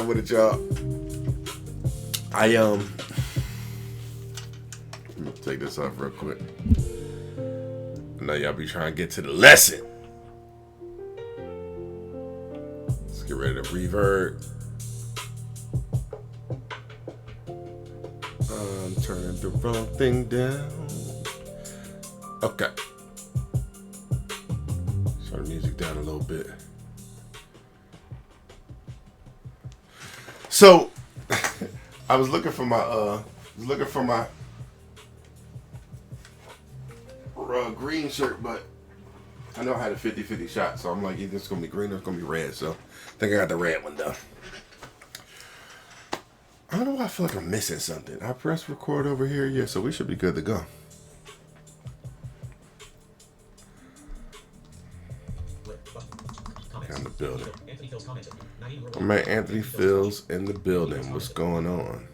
with it, y'all. Let me take this off real quick. I know y'all be trying to get to the lesson. Let's get ready to reverb. I'm turning the wrong thing down. Okay. Turn the music down a little bit. So, I was looking for my green shirt, but I know I had a 50-50 shot, so I'm like, either it's gonna be green or it's gonna be red. So, I think I got the red one done. I don't know why I feel like I'm missing something. I pressed record over here, yeah, so we should be good to go. In the building. My man Anthony Phil's in the building. What's going on?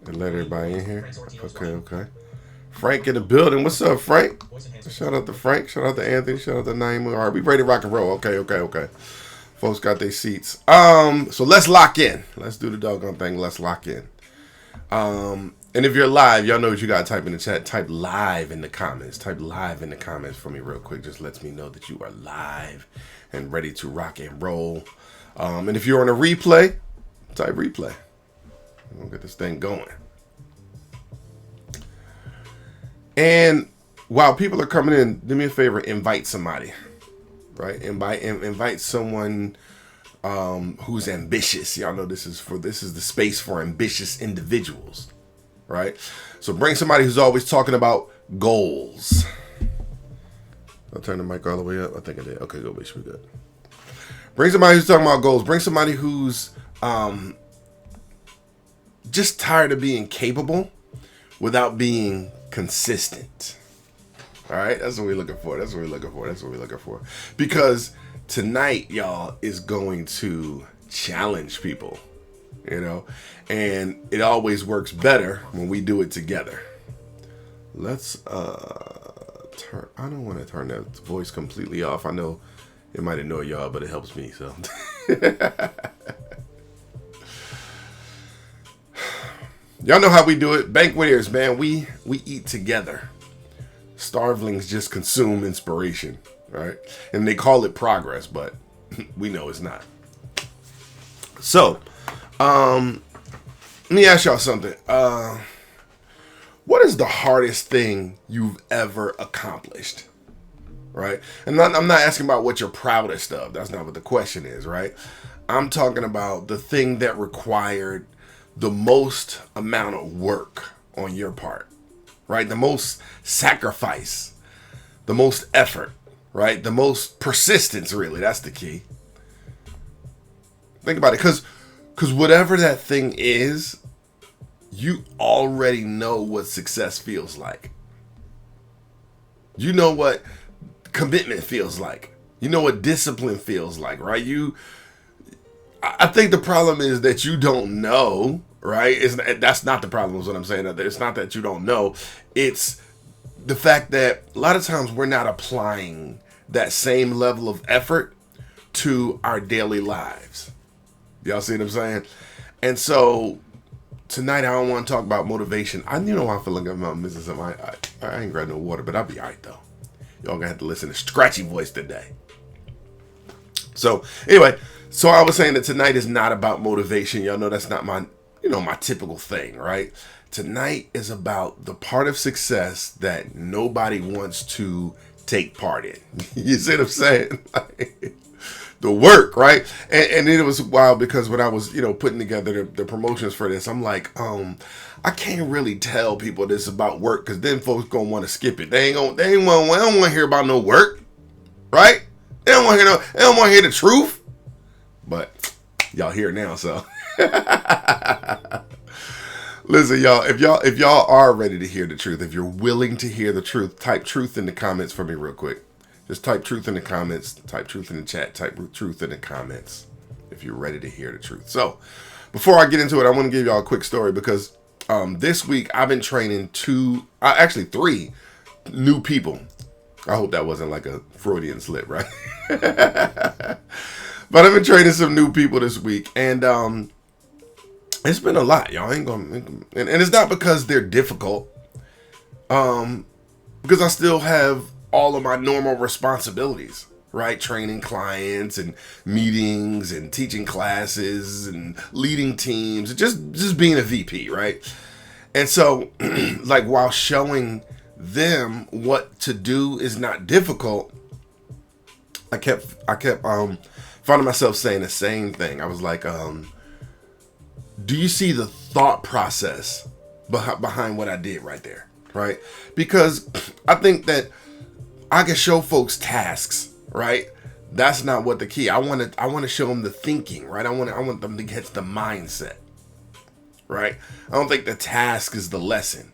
And let everybody in here. Okay. Frank in the building. What's up, Frank? Shout out to Frank. Shout out to Anthony. Shout out to Naeem. All right, we ready to rock and roll. Okay. Folks got their seats. So let's lock in. Let's do the doggone thing. Let's lock in. And if you're live, y'all know what you gotta type in the chat. Type live in the comments. Type live in the comments for me real quick. Just lets me know that you are live and ready to rock and roll. And if you're on a replay, type replay. We'll get this thing going. And while people are coming in, do me a favor, invite somebody. Right? Invite someone who's ambitious. Y'all know this is the space for ambitious individuals. Right? So bring somebody who's always talking about goals. I'll turn the mic all the way up. I think I did. Okay, go. We should be good. Bring somebody who's talking about goals. Bring somebody who's just tired of being capable without being consistent. All right? That's what we're looking for. Because tonight, y'all, is going to challenge people. You know, and it always works better when we do it together. Let's turn. I don't want to turn that voice completely off. I know it might annoy y'all, but it helps me. So, y'all know how we do it. Banqueters, man, we eat together. Starvelings just consume inspiration, right? And they call it progress, but we know it's not. So. Let me ask y'all something. What is the hardest thing you've ever accomplished? Right? And I'm not asking about what you're proudest of. That's not what the question is, right? I'm talking about the thing that required the most amount of work on your part, right? The most sacrifice, the most effort, right? The most persistence, really. That's the key. Think about it, because whatever that thing is, you already know what success feels like. You know what commitment feels like. You know what discipline feels like, right? I think the problem is that you don't know, right? That's not the problem is what I'm saying. It's not that you don't know. It's the fact that a lot of times we're not applying that same level of effort to our daily lives. Y'all see what I'm saying? And so tonight I don't want to talk about motivation. I feel like I'm missing something. I ain't grabbing no water, but I'll be all right though. Y'all gonna have to listen to scratchy voice today. So anyway, so I was saying that tonight is not about motivation. Y'all know that's not my typical thing, right? Tonight is about the part of success that nobody wants to take part in. You see what I'm saying? The work, right? And it was wild because when I was, putting together the promotions for this, I'm like, I can't really tell people this about work because then folks gonna want to skip it. They don't want to hear about no work, right? They don't want to hear the truth. But y'all hear it now, so listen, y'all. If y'all are ready to hear the truth, if you're willing to hear the truth, type truth in the comments for me real quick. Just type truth in the comments, type truth in the chat, type truth in the comments if you're ready to hear the truth. So, before I get into it, I want to give y'all a quick story because this week I've been training 3 new people I hope that wasn't like a Freudian slip, right? But I've been training some new people this week, and it's been a lot, y'all. I ain't gonna, and it's not because they're difficult, because I still have all of my normal responsibilities, right? Training clients and meetings and teaching classes and leading teams, just being a VP, right? And so, like, while showing them what to do is not difficult, I kept finding myself saying the same thing. I was like, do you see the thought process behind what I did right there, right? Because I think that I can show folks tasks, right? That's not what the key. I want to show them the thinking, right? I want them to get the mindset, right? I don't think the task is the lesson.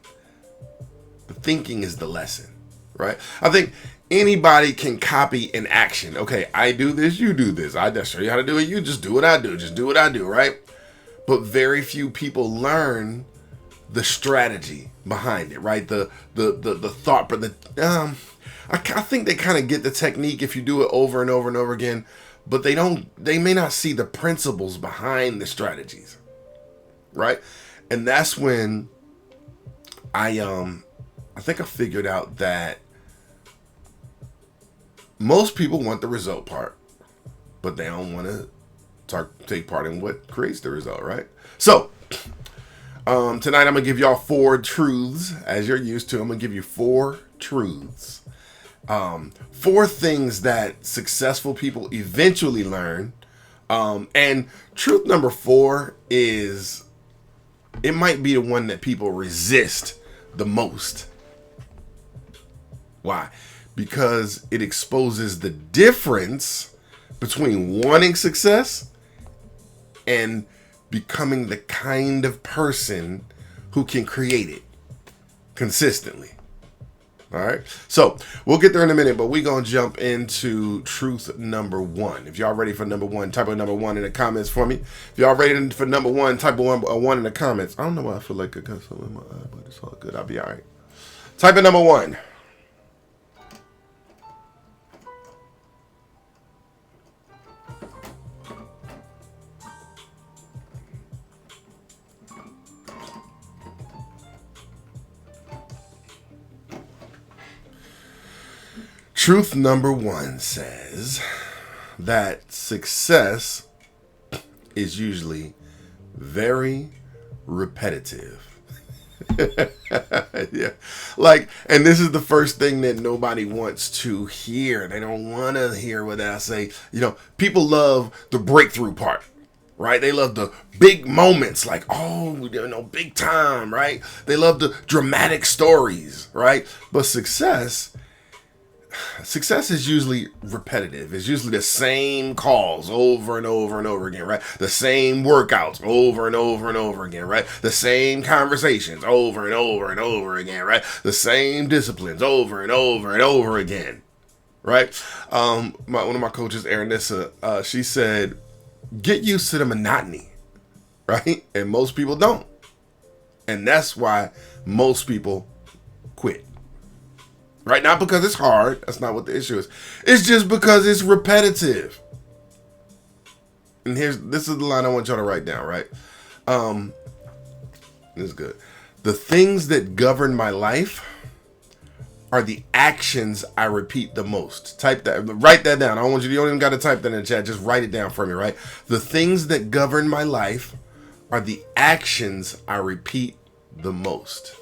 The thinking is the lesson, right? I think anybody can copy an action. Okay, I do this, you do this. I just show you how to do it. You just do what I do. Just do what I do, right? But very few people learn the strategy behind it, right? The thought, but I think they kind of get the technique if you do it over and over and over again, but they may not see the principles behind the strategies, right? And that's when I think I figured out that most people want the result part, but they don't want to take part in what creates the result, right? So, tonight I'm going to give y'all 4 truths, as you're used to. I'm going to give you 4 truths. 4 things that successful people eventually learn. And truth number 4 is, it might be the one that people resist the most. Why? Because it exposes the difference between wanting success and becoming the kind of person who can create it consistently. All right. So we'll get there in a minute, but we're going to jump into truth number 1. If y'all ready for number 1, type of number 1 in the comments for me. If y'all ready for number 1, type of 1 in the comments. I don't know why I feel like I got something in my eye, but it's all good. I'll be all right. Type of number 1. Truth number 1 says that success is usually very repetitive. Yeah. Like, and this is the first thing that nobody wants to hear. They don't want to hear what I say. You know, people love the breakthrough part, right? They love the big moments, like, oh, you know, big time, right? They love the dramatic stories, right? But success is usually repetitive. It's usually the same calls over and over and over again, right? The same workouts over and over and over again, right? The same conversations over and over and over again, right? The same disciplines over and over and over again, right? One of my coaches, Aaronessa, she said, get used to the monotony, right? And most people don't. And that's why most people quit. Right? Not because it's hard. That's not what the issue is. It's just because it's repetitive. And this is the line I want y'all to write down, right? This is good. The things that govern my life are the actions I repeat the most. Type that. Write that down. You don't even got to type that in the chat. Just write it down for me, right? The things that govern my life are the actions I repeat the most.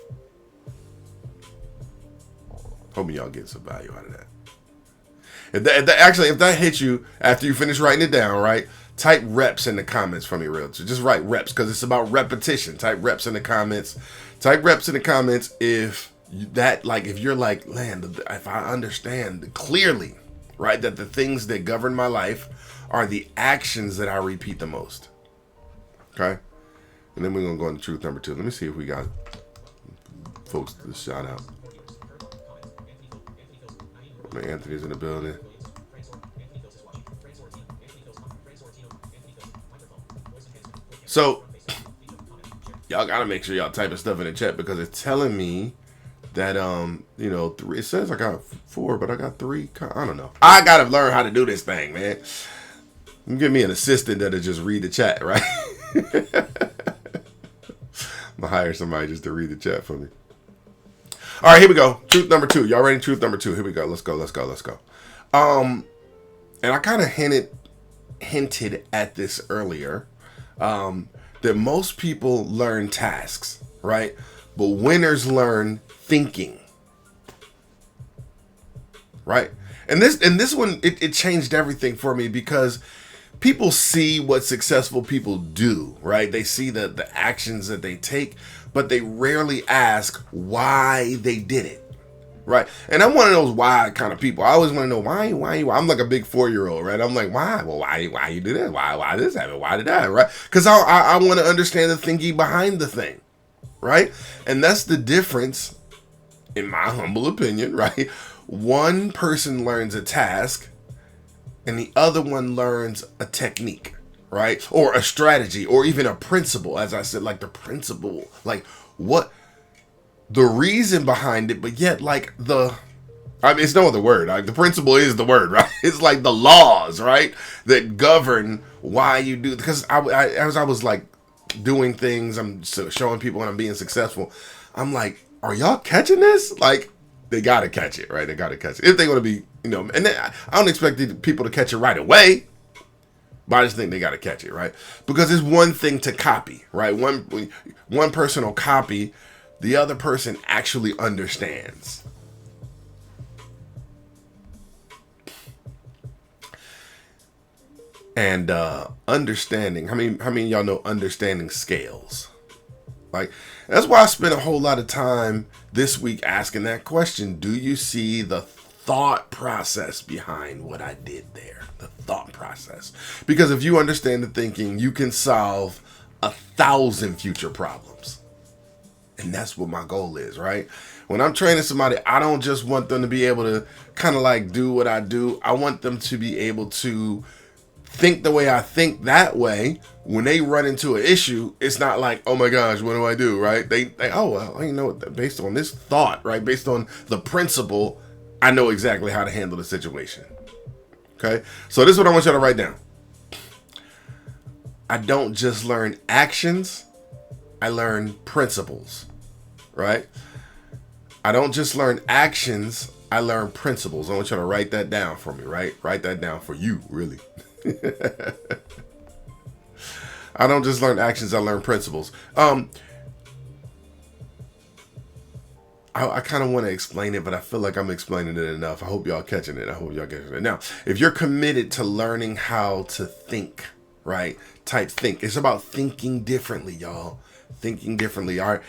Hoping y'all get some value out of that. If that hits you after you finish writing it down, right? Type reps in the comments for me, real. So just write reps because it's about repetition. Type reps in the comments. Type reps in the comments if you're like, man, if I understand clearly, right, that the things that govern my life are the actions that I repeat the most. Okay? And then we're going to go into truth number 2. Let me see if we got folks to shout out. Anthony's in the building. So, y'all gotta make sure y'all typing stuff in the chat because it's telling me that three, it says I got 4, but I got 3. I don't know. I gotta learn how to do this thing, man. Give me an assistant that'll just read the chat, right? I'm gonna hire somebody just to read the chat for me. All right, here we go. Truth number 2. Y'all ready? Truth number 2. Here we go. Let's go. And I kind of hinted at this earlier, that most people learn tasks, right? But winners learn thinking, right? And this one, it changed everything for me, because people see what successful people do, right? They see the actions that they take, but they rarely ask why they did it. Right. And I'm one of those why kind of people. I always want to know why. I'm like a big 4-year-old, right? I'm like, why? Well, why you do this? Why this happen? Why did that? Right? Because I want to understand the thinking behind the thing. Right. And that's the difference, in my humble opinion, right? One person learns a task and the other one learns a technique, right? Or a strategy, or even a principle. As I said, like the principle, like what the reason behind it, but yet it's no other word. Like, the principle is the word, right? It's like the laws, right, that govern why you do. Because as I was like doing things, I'm showing people when I'm being successful. I'm like, are y'all catching this? Like, they gotta catch it, right? They gotta catch it if they're gonna be, And then I don't expect people to catch it right away. But I just think they got to catch it, right? Because it's one thing to copy, right? One person will copy, the other person actually understands. And understanding, how many of y'all know understanding scales? Like, that's why I spent a whole lot of time this week asking that question. Do you see the thought process behind what I did there? The thought process. Because if you understand the thinking, you can solve 1,000 future problems. And that's what my goal is, right? When I'm training somebody, I don't just want them to be able to kind of like do what I do. I want them to be able to think the way I think. That way, when they run into an issue, it's not like, oh my gosh, what do I do, right? They oh, well, based on this thought, right? Based on the principle, I know exactly how to handle the situation. Okay? So this is what I want you to write down. I don't just learn actions, I learn principles, right? I don't just learn actions, I learn principles. I want you to write that down for me, right? Write that down for you, really. I don't just learn actions, I learn principles. I kind of want to explain it, but I feel like I'm explaining it enough. I hope y'all catching it. Now, if you're committed to learning how to think, right? Type think. It's about thinking differently, y'all. Thinking differently. All right,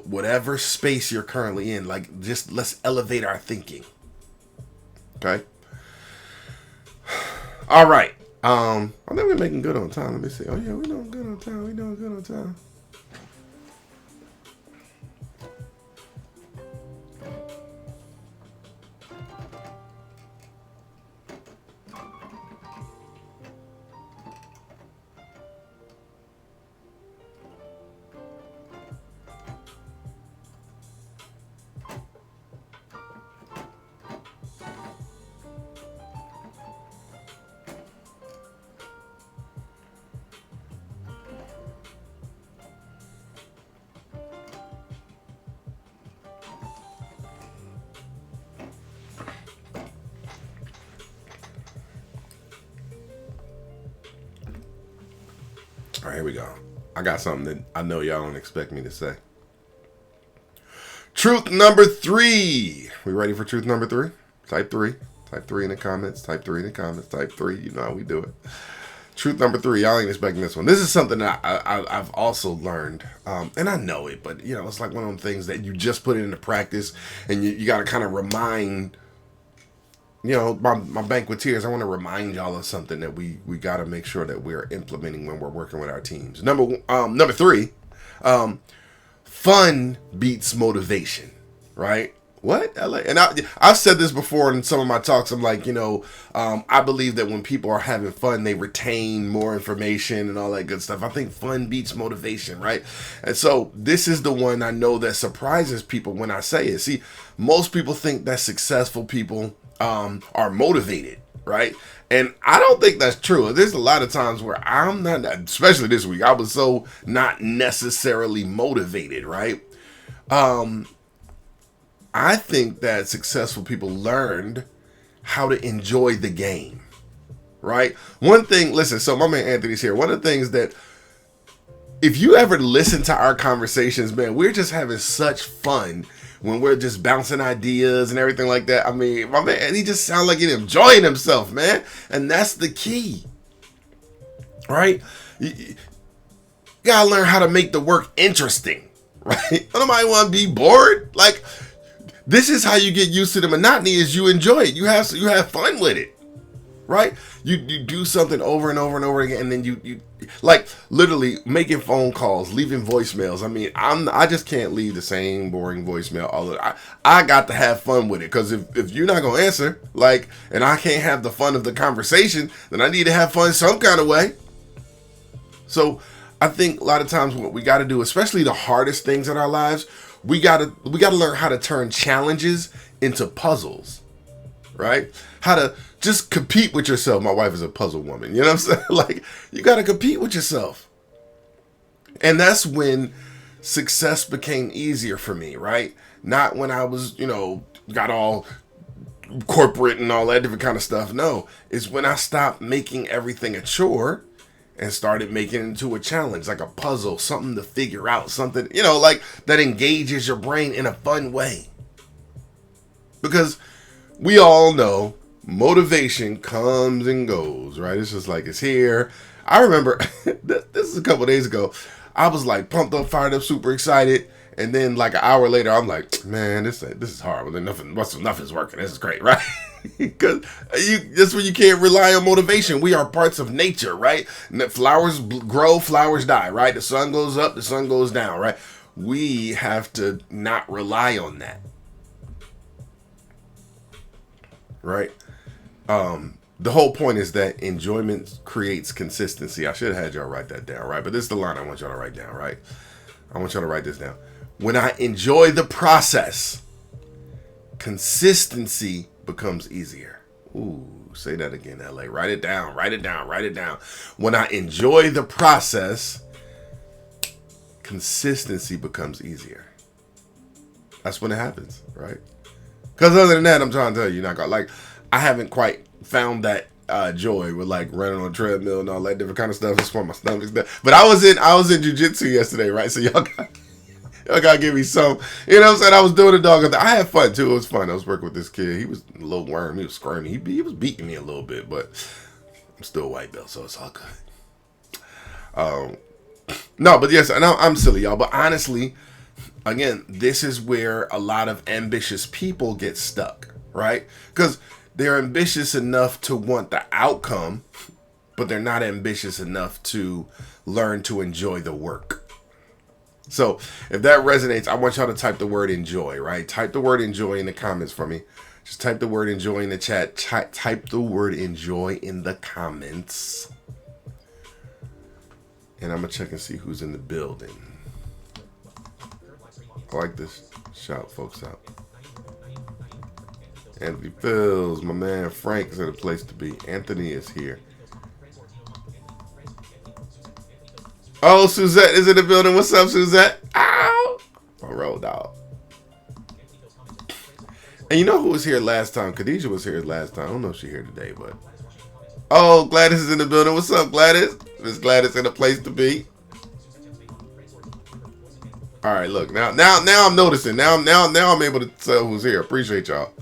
whatever space you're currently in, like, just let's elevate our thinking. Okay? All right. I think we're making good on time. Let me see. Oh yeah, we're doing good on time. All right, here we go. I got something that I know y'all don't expect me to say. Truth number 3. We ready for truth number 3? Type 3. Type 3 in the comments. Type 3 in the comments. Type 3. You know how we do it. Truth number 3. Y'all ain't expecting this one. This is something that I've also learned. And I know it, but, it's like one of them things that you just put it into practice. And you got to kind of remind, my banqueteers, I want to remind y'all of something that we got to make sure that we're implementing when we're working with our teams. Number 3, fun beats motivation, right? What? LA? And I've said this before in some of my talks. I'm like, I believe that when people are having fun, they retain more information and all that good stuff. I think fun beats motivation, right? And so this is the one I know that surprises people when I say it. See, most people think that successful people are motivated, right? And I don't think that's true. There's a lot of times where I'm not, especially this week, I was so not necessarily motivated, right? I think that successful people learned how to enjoy the game, right? One thing, listen, so my man Anthony's here. One of the things that, if you ever listen to our conversations, man, we're just having such fun when we're just bouncing ideas and everything like that. I mean, my man, he just sounds like he's enjoying himself, man. And that's the key, right? You gotta learn how to make the work interesting, right? Nobody want to be bored. Like, this is how you get used to the monotony, is you enjoy it. You have fun with it, right? You do something over and over and over again, and then you like literally making phone calls, leaving voicemails. I mean, I just can't leave the same boring voicemail all the time. I got to have fun with it, because if you're not gonna answer, like, and I can't have the fun of the conversation, then I need to have fun some kind of way. So I think a lot of times what we got to do, especially the hardest things in our lives, we gotta learn how to turn challenges into puzzles, right? How to just compete with yourself. My wife is a puzzle woman, you know what I'm saying? Like, you gotta compete with yourself. And that's when success became easier for me, right? Not when I was, got all corporate and all that different kind of stuff. No, it's when I stopped making everything a chore and started making it into a challenge, like a puzzle, something to figure out, something, like that engages your brain in a fun way. Because we all know motivation comes and goes, right? It's just like, it's here. I remember, this is a couple of days ago, I was like pumped up, fired up, super excited. And then like an hour later, I'm like, man, this is horrible. Nothing's working. This is great, right? Because that's when you can't rely on motivation. We are parts of nature, right? Flowers grow, flowers die, right? The sun goes up, the sun goes down, right? We have to not rely on that, right? The whole point is that enjoyment creates consistency. I should have had y'all write that down, right? But this is the line I want y'all to write down, right? I want y'all to write this down. When I enjoy the process, consistency becomes easier. Ooh, say that again, LA. Write it down, write it down, write it down. When I enjoy the process, consistency becomes easier. That's when it happens, right? Because other than that, I'm trying to tell you, you're not gonna, I haven't quite found that joy with like running on a treadmill and all that different kind of stuff. It's for my stomach. But I was in jiu-jitsu yesterday, right? So y'all gotta give me some. You know what I'm saying? I was doing a dog. I had fun too. It was fun. I was working with this kid. He was a little worm. He was squirmy. He was beating me a little bit, but I'm still a white belt, so it's all good. No, but yes, I'm silly, y'all. But honestly, again, this is where a lot of ambitious people get stuck, right? Because they're ambitious enough to want the outcome, but they're not ambitious enough to learn to enjoy the work. So if that resonates, I want y'all to type the word enjoy, right? Type the word enjoy in the comments for me. Just type the word enjoy in the chat. Type the word enjoy in the comments. And I'm going to check and see who's in the building. I like this. Shout folks out. Anthony Phils, my man Frank is at a place to be. Anthony is here. Oh, Suzette is in the building. What's up, Suzette? Ow! My road dog. And you know who was here last time? Khadijah was here last time. I don't know if she's here today, but... Oh, Gladys is in the building. What's up, Gladys? Miss Gladys in a place to be. All right, look. Now I'm noticing. Now I'm able to tell who's here. Appreciate y'all.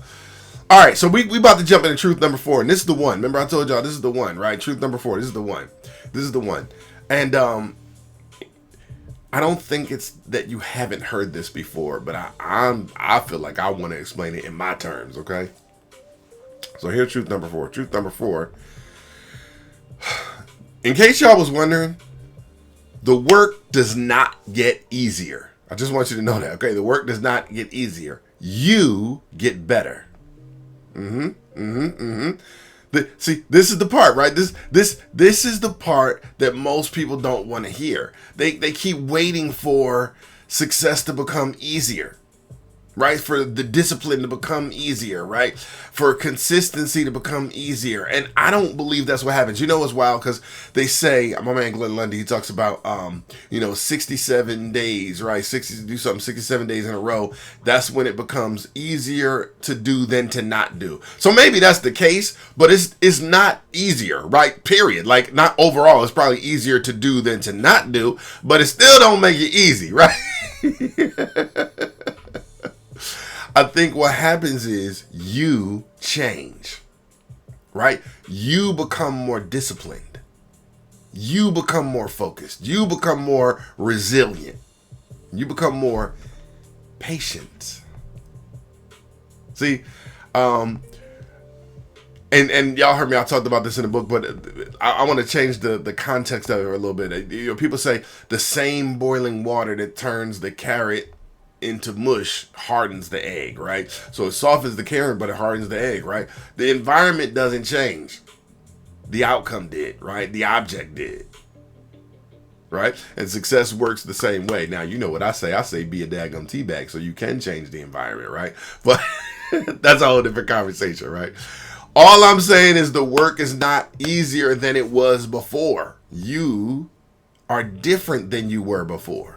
All right, so we about to jump into truth number 4, and this is the one. Remember I told y'all this is the one, right? Truth number 4. This is the one. This is the one. And I don't think it's that you haven't heard this before, but I feel like I want to explain it in my terms, okay? So here's truth number 4. Truth number 4. In case y'all was wondering, the work does not get easier. I just want you to know that, okay? The work does not get easier. you get better. See, this is the part, right? This is the part that most people don't want to hear. They keep waiting for success to become easier, right? For the discipline to become easier, right? For consistency to become easier. And I don't believe that's what happens. You know what's wild? Because they say, my man Glenn Lundy, he talks about, 67 days, right? 67 days in a row. That's when it becomes easier to do than to not do. So maybe that's the case, but it's not easier, right? Period. Like, not overall. It's probably easier to do than to not do, but it still don't make it easy, right? I think what happens is you change, right? You become more disciplined. You become more focused. You become more resilient. You become more patient. See, and y'all heard me, I talked about this in the book, but I want to change the context of it a little bit. People say the same boiling water that turns the carrot into mush hardens the egg, right? So it softens the carrot, but it hardens the egg, right? The environment doesn't change. The outcome did, right? The object did, right? And success works the same way. Now, you know what I say. I say be a daggum teabag so you can change the environment, right? But that's a whole different conversation, right? All I'm saying is the work is not easier than it was before. You are different than you were before.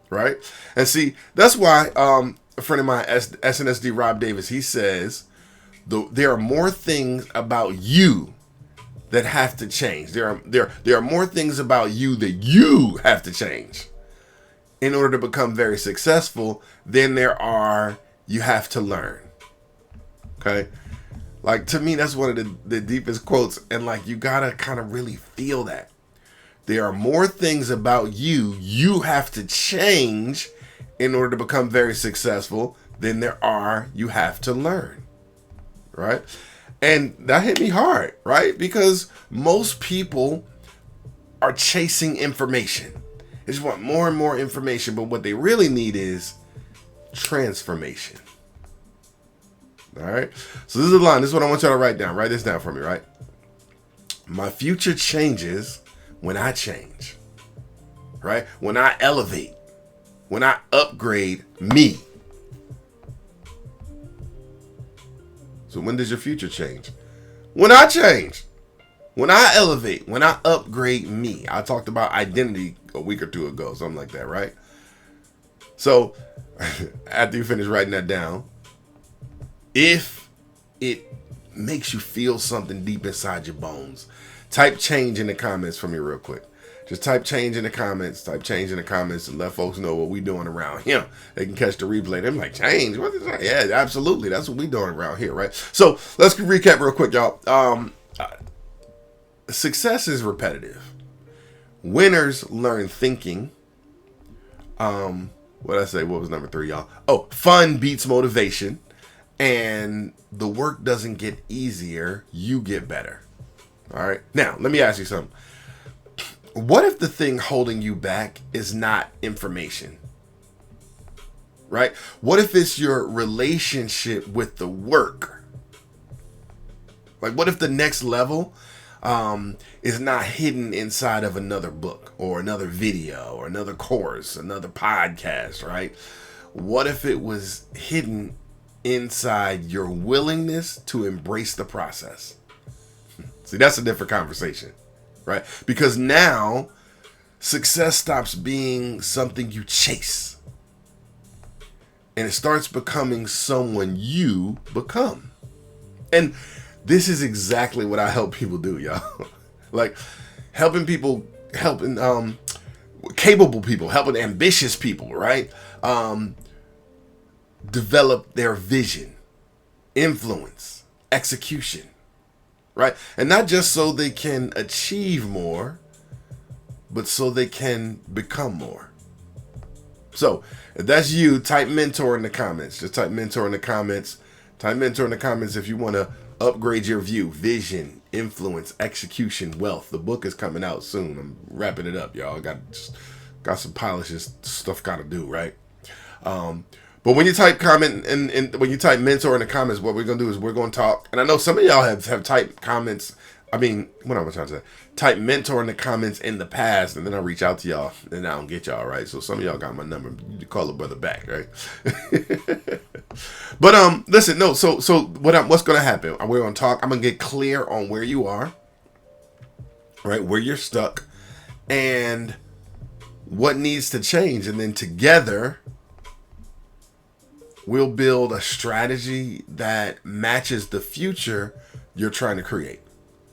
Right? And see, that's why a friend of mine, SNSD Rob Davis, he says, there are more things about you that have to change. There are more things about you that you have to change in order to become very successful than there are you have to learn. Okay? Like, to me, that's one of the deepest quotes. And, like, you got to kind of really feel that. There are more things about you have to change in order to become very successful than there are you have to learn, right? And that hit me hard, right? Because most people are chasing information. They just want more and more information, but what they really need is transformation. All right? So this is the line. This is what I want y'all to write down. Write this down for me, right? My future changes when I change, right? When I elevate, when I upgrade me. So when does your future change? When I change, when I elevate, when I upgrade me. I talked about identity a week or two ago, something like that, right? So after you finish writing that down, if it makes you feel something deep inside your bones, type change in the comments for me real quick. Just type change in the comments. Type change in the comments and let folks know what we doing around here. They can catch the replay. They're like, change? What is that? Yeah, absolutely. That's what we doing around here, right? So let's recap real quick, y'all. Success is repetitive. Winners learn thinking. What did I say? What was number 3, y'all? Oh, fun beats motivation. And the work doesn't get easier. You get better. All right. Now, let me ask you something. What if the thing holding you back is not information? Right? What if it's your relationship with the work? Like, what if the next level is not hidden inside of another book or another video or another course, another podcast, right? What if it was hidden inside your willingness to embrace the process? See, that's a different conversation, right? Because now success stops being something you chase and it starts becoming someone you become. And this is exactly what I help people do, y'all. Like helping people, helping capable people, helping ambitious people, right? Develop their vision, influence, execution. Right? And not just so they can achieve more, but so they can become more. So if that's you, type mentor in the comments. Just type mentor in the comments. Type mentor in the comments if you want to upgrade your view, vision, influence, execution, wealth. The book is coming out soon. I'm wrapping it up, y'all. Got some polishes stuff got to do, right? But when you type comment and when you type mentor in the comments, what we're gonna do is we're gonna talk. And I know some of y'all have typed comments. I mean, what am I trying to say? Type mentor in the comments in the past, and then I reach out to y'all, and I don't get y'all, right? So some of y'all got my number. You call a brother back, right? But listen, no. So what's gonna happen? We're gonna talk. I'm gonna get clear on where you are, right? Where you're stuck, and what needs to change, and then together we'll build a strategy that matches the future you're trying to create.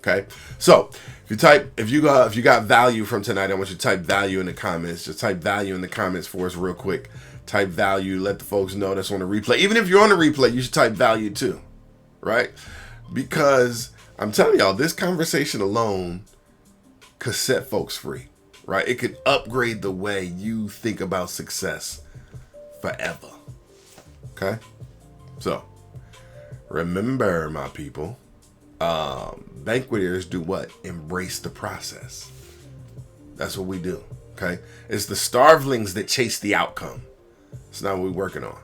Okay, so if you got value from tonight, I want you to type value in the comments. Just type value in the comments for us real quick. Type value. Let the folks know that's on the replay. Even if you're on the replay, you should type value too, right? Because I'm telling y'all, this conversation alone could set folks free, right? It could upgrade the way you think about success forever. Okay, so remember, my people. Banqueters do what? Embrace the process. That's what we do. Okay, it's the starvelings that chase the outcome. It's not what we're working on.